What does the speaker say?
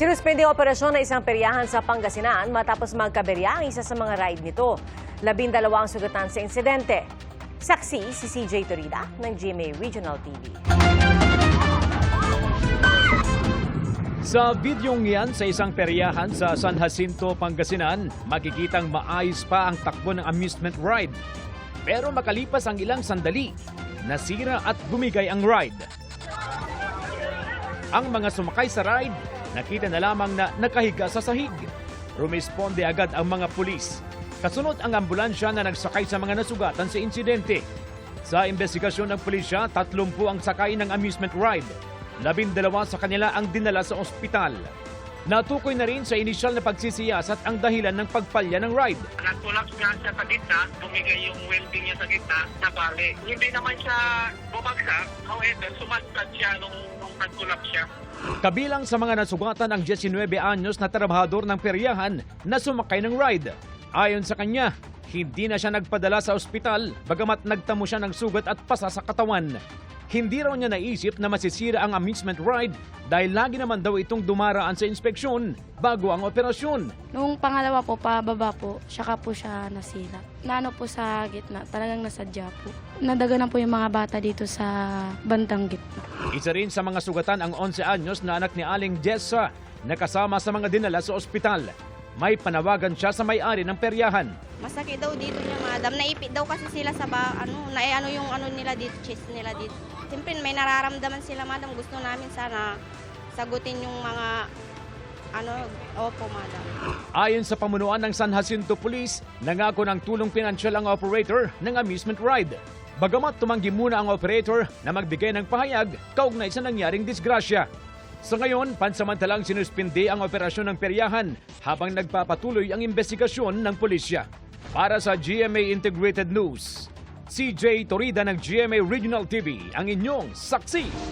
Sinuspende ang operasyon ng isang peryahan sa Pangasinan matapos magkaberya ang isa sa mga ride nito. 12 ang sugatan sa insidente. Saksi si CJ Torida ng GMA Regional TV. Sa videong yan sa isang peryahan sa San Jacinto, Pangasinan, makikitang maayos pa ang takbo ng amusement ride. Pero makalipas ang ilang sandali, nasira at bumigay ang ride. Ang mga sumakay sa ride, nakita na lamang na nakahiga sa sahig. Rumisponde agad ang mga pulis. Kasunod ang ambulansya na nagsakay sa mga nasugatan sa insidente. Sa investigasyon ng pulisya, 30 ang sakay ng amusement ride. 12 sa kanila ang dinala sa ospital. Natukoy na rin sa inisyal na pagsisiyasat ang dahilan ng pagpalya ng ride. Nag-collapse nga siya sa gitna, tumigay yung welding niya sa gitna, nabali. Hindi naman siya bumagsak, however, sumagkat siya nung nag-collapse siya. Kabilang sa mga nasugatan ang 19 anyos na trabahador ng peryahan na sumakay ng ride. Ayon sa kanya, hindi na siya nagpadala sa ospital bagamat nagtamo siya ng sugat at pasa sa katawan. Hindi raw niya naisip na masisira ang amusement ride dahil lagi naman daw itong dumaraan sa inspeksyon bago ang operasyon. Nung pangalawa po, pababa po, saka po siya nasira. Naano po sa gitna, talagang nasadya po. Nadaganan po yung mga bata dito sa bandang gitna. Isa rin sa mga sugatan ang 11 anyos na anak ni Aling Jessa na kasama sa mga dinala sa ospital. May panawagan siya sa may-ari ng peryahan. Masakit daw dito niya, madam. Naipit daw kasi sila sa yung nila dito, chest nila dito. Siyempre may nararamdaman sila, madam. Gusto namin sana sagutin yung mga opo, madam. Ayon sa pamunuan ng San Jacinto Police, nangako ng tulong pinansyal ang operator ng amusement ride. Bagamat tumanggi muna ang operator na magbigay ng pahayag kaugnay sa nangyaring disgrasya. Sa ngayon, pansamantalang sinuspindi ang operasyon ng peryahan habang nagpapatuloy ang investigasyon ng pulisya. Para sa GMA Integrated News, CJ Torida ng GMA Regional TV, ang inyong saksi.